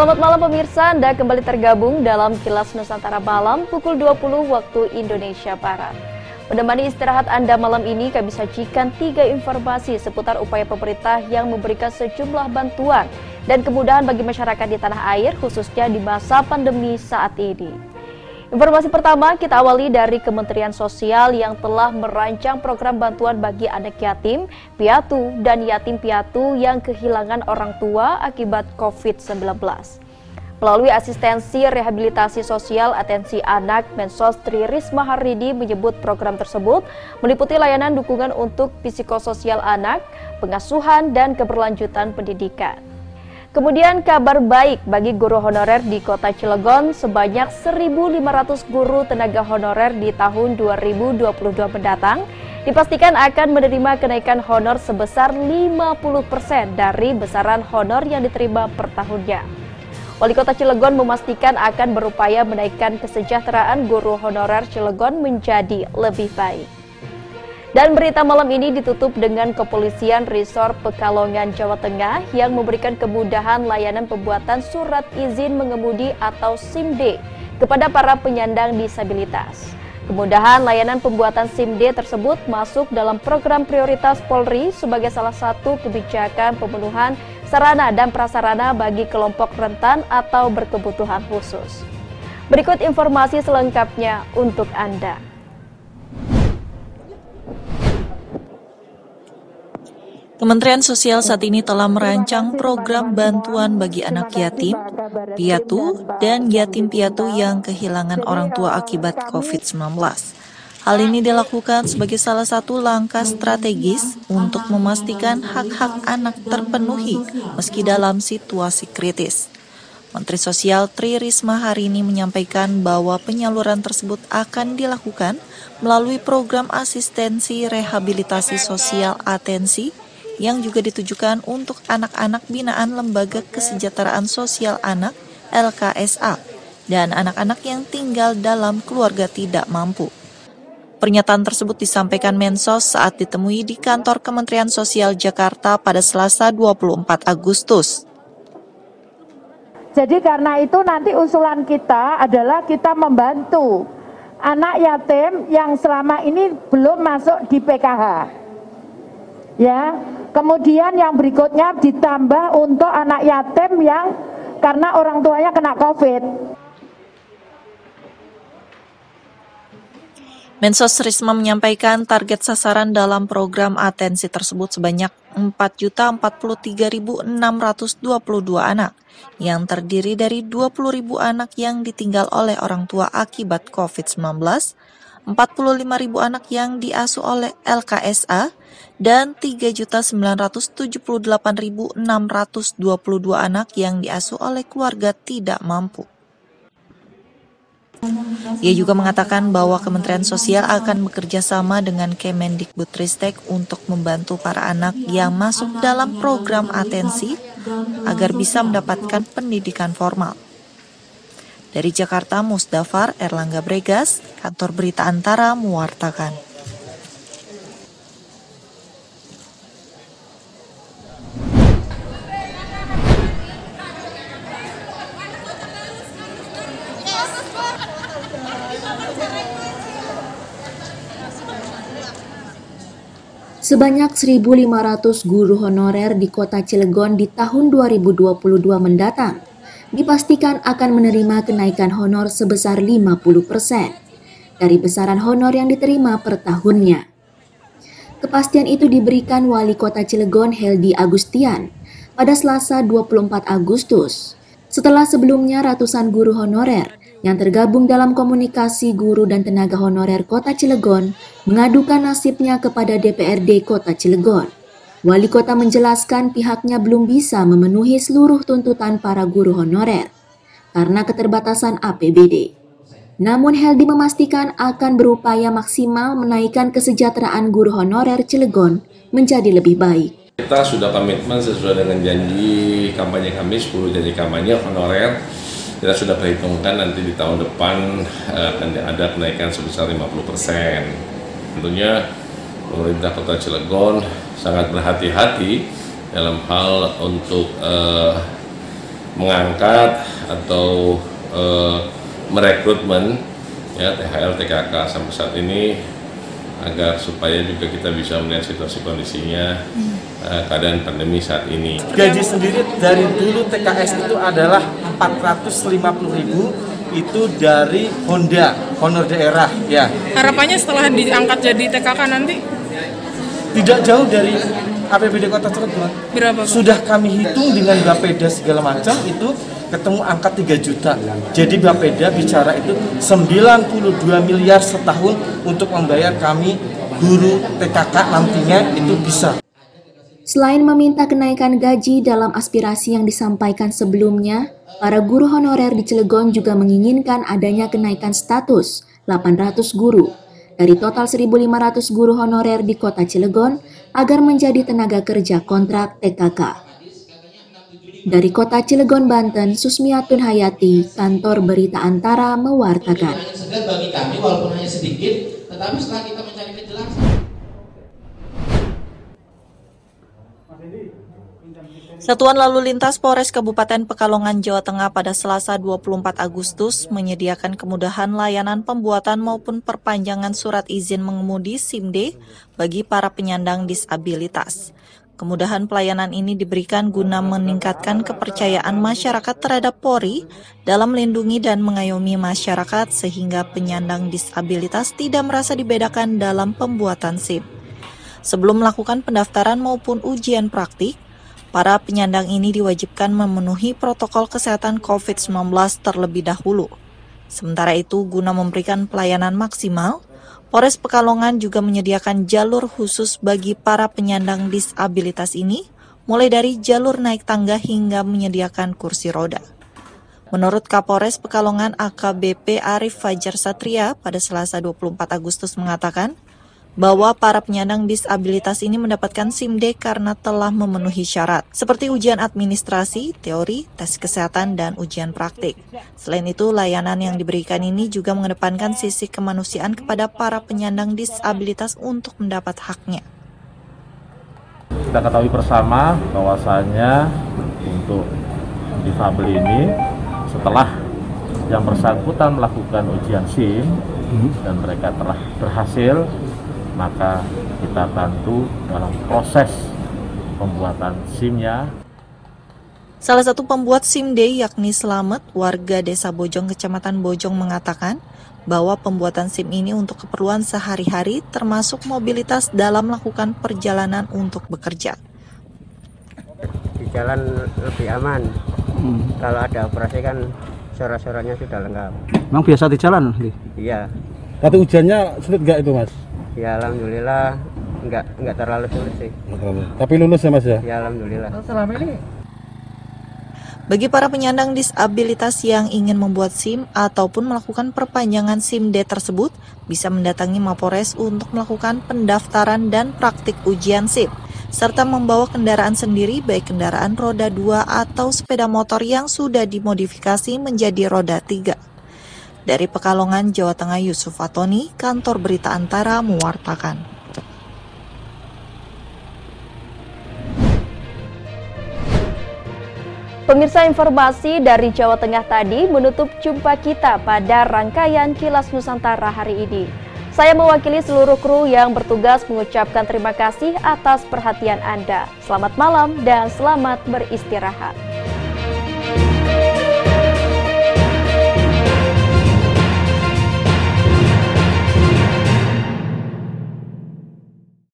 Selamat malam pemirsa, Anda kembali tergabung dalam Kilas Nusantara Malam pukul 20 waktu Indonesia Barat. Menemani istirahat Anda malam ini, kami sajikan 3 informasi seputar upaya pemerintah yang memberikan sejumlah bantuan dan kemudahan bagi masyarakat di tanah air, khususnya di masa pandemi saat ini. Informasi pertama kita awali dari Kementerian Sosial yang telah merancang program bantuan bagi anak yatim, piatu, dan yatim piatu yang kehilangan orang tua akibat COVID-19. Melalui asistensi rehabilitasi sosial atensi anak, Mensos Tri Risma Harini menyebut program tersebut meliputi layanan dukungan untuk psikososial anak, pengasuhan, dan keberlanjutan pendidikan. Kemudian kabar baik bagi guru honorer di Kota Cilegon, sebanyak 1.500 guru tenaga honorer di tahun 2022 mendatang dipastikan akan menerima kenaikan honor sebesar 50% dari besaran honor yang diterima per tahunnya. Wali Kota Cilegon memastikan akan berupaya menaikkan kesejahteraan guru honorer Cilegon menjadi lebih baik. Dan berita malam ini ditutup dengan Kepolisian Resor Pekalongan, Jawa Tengah yang memberikan kemudahan layanan pembuatan surat izin mengemudi atau SIM-D kepada para penyandang disabilitas. Kemudahan layanan pembuatan SIM-D tersebut masuk dalam program prioritas Polri sebagai salah satu kebijakan pemenuhan sarana dan prasarana bagi kelompok rentan atau berkebutuhan khusus. Berikut informasi selengkapnya untuk Anda. Kementerian Sosial saat ini telah merancang program bantuan bagi anak yatim, piatu, dan yatim piatu yang kehilangan orang tua akibat COVID-19. Hal ini dilakukan sebagai salah satu langkah strategis untuk memastikan hak-hak anak terpenuhi meski dalam situasi kritis. Menteri Sosial Tri Risma Harini menyampaikan bahwa penyaluran tersebut akan dilakukan melalui program asistensi rehabilitasi sosial atensi yang juga ditujukan untuk anak-anak binaan Lembaga Kesejahteraan Sosial Anak (LKSA) dan anak-anak yang tinggal dalam keluarga tidak mampu. Pernyataan tersebut disampaikan Mensos saat ditemui di kantor Kementerian Sosial Jakarta pada Selasa 24 Agustus. Jadi karena itu nanti usulan kita adalah kita membantu anak yatim yang selama ini belum masuk di PKH. Ya, kemudian yang berikutnya ditambah untuk anak yatim yang karena orang tuanya kena COVID. Mensos Risma menyampaikan target sasaran dalam program atensi tersebut sebanyak 4.043.622 anak, yang terdiri dari 20.000 anak yang ditinggal oleh orang tua akibat COVID-19, 45.000 anak yang diasuh oleh LKSA, dan 3.978.622 anak yang diasuh oleh keluarga tidak mampu. Ia juga mengatakan bahwa Kementerian Sosial akan bekerja sama dengan Kemendikbudristek untuk membantu para anak yang masuk dalam program atensi agar bisa mendapatkan pendidikan formal. Dari Jakarta, Musdafar Erlangga Bregas, Kantor Berita Antara mewartakan. Sebanyak 1.500 guru honorer di Kota Cilegon di tahun 2022 mendatang dipastikan akan menerima kenaikan honor sebesar 50% dari besaran honor yang diterima per tahunnya. Kepastian itu diberikan Wali Kota Cilegon Heldi Agustian pada Selasa 24 Agustus, setelah sebelumnya ratusan guru honorer yang tergabung dalam komunikasi guru dan tenaga honorer Kota Cilegon mengadukan nasibnya kepada DPRD Kota Cilegon. Wali Kota menjelaskan pihaknya belum bisa memenuhi seluruh tuntutan para guru honorer karena keterbatasan APBD. Namun Heldi memastikan akan berupaya maksimal menaikkan kesejahteraan guru honorer Cilegon menjadi lebih baik. Kita sudah komitmen sesuai dengan janji kampanye kami, 10 janji kampanye honorer. Kita sudah perhitungkan nanti di tahun depan akan ada kenaikan sebesar 50%. Tentunya pemerintah Kota Cilegon sangat berhati-hati dalam hal untuk mengangkat atau merekrutmen ya THL TKK sampai saat ini, agar supaya juga kita bisa melihat situasi kondisinya keadaan pandemi saat ini. Gaji sendiri dari dulu TKS itu adalah 450.000 itu dari honor daerah ya. Harapannya setelah diangkat jadi TKK nanti? Tidak jauh dari APBD Kota Cilegon. Berapa? Sudah kami hitung dengan Bapeda segala macam itu ketemu angka 3 juta. Jadi Bapeda bicara itu 92 miliar setahun untuk membayar kami guru TKK nantinya itu bisa. Selain meminta kenaikan gaji dalam aspirasi yang disampaikan sebelumnya, para guru honorer di Cilegon juga menginginkan adanya kenaikan status 800 guru dari total 1.500 guru honorer di Kota Cilegon agar menjadi tenaga kerja kontrak TKK. Dari Kota Cilegon, Banten, Susmiatun Hayati, Kantor Berita Antara mewartakan. Bagi kami walaupun hanya sedikit, tetapi setelah kita mencari kejelasan. Satuan Lalu Lintas Polres Kabupaten Pekalongan, Jawa Tengah pada Selasa 24 Agustus menyediakan kemudahan layanan pembuatan maupun perpanjangan surat izin mengemudi SIM-D bagi para penyandang disabilitas. Kemudahan pelayanan ini diberikan guna meningkatkan kepercayaan masyarakat terhadap Polri dalam melindungi dan mengayomi masyarakat sehingga penyandang disabilitas tidak merasa dibedakan dalam pembuatan SIM. Sebelum melakukan pendaftaran maupun ujian praktik, para penyandang ini diwajibkan memenuhi protokol kesehatan COVID-19 terlebih dahulu. Sementara itu, guna memberikan pelayanan maksimal, Polres Pekalongan juga menyediakan jalur khusus bagi para penyandang disabilitas ini, mulai dari jalur naik tangga hingga menyediakan kursi roda. Menurut Kapolres Pekalongan AKBP Arif Fajar Satria pada Selasa 24 Agustus mengatakan, bahwa para penyandang disabilitas ini mendapatkan SIM-D karena telah memenuhi syarat, seperti ujian administrasi, teori, tes kesehatan, dan ujian praktik. Selain itu, layanan yang diberikan ini juga mengedepankan sisi kemanusiaan kepada para penyandang disabilitas untuk mendapat haknya. Kita ketahui bersama bahwasanya untuk difabel ini, setelah yang bersangkutan melakukan ujian SIM dan mereka telah berhasil, maka kita bantu dalam proses pembuatan SIM-nya. Salah satu pembuat SIM-D yakni Slamet, warga Desa Bojong, Kecamatan Bojong mengatakan bahwa pembuatan SIM ini untuk keperluan sehari-hari termasuk mobilitas dalam melakukan perjalanan untuk bekerja. Di jalan lebih aman. Kalau ada operasi kan suara-suaranya sudah lengkap. Memang biasa di jalan? Iya. Tapi ujiannya sulit nggak itu, Mas? Ya alhamdulillah nggak terlalu sulit sih. Tapi lulus ya, Mas ya? Ya alhamdulillah. Selama ini. Bagi para penyandang disabilitas yang ingin membuat SIM ataupun melakukan perpanjangan SIM-D tersebut, bisa mendatangi Mapores untuk melakukan pendaftaran dan praktik ujian SIM, serta membawa kendaraan sendiri baik kendaraan roda 2 atau sepeda motor yang sudah dimodifikasi menjadi roda 3. Dari Pekalongan, Jawa Tengah, Yusuf Fatoni, Kantor Berita Antara mewartakan. Pemirsa, informasi dari Jawa Tengah tadi menutup jumpa kita pada rangkaian Kilas Nusantara hari ini. Saya mewakili seluruh kru yang bertugas mengucapkan terima kasih atas perhatian Anda. Selamat malam dan selamat beristirahat.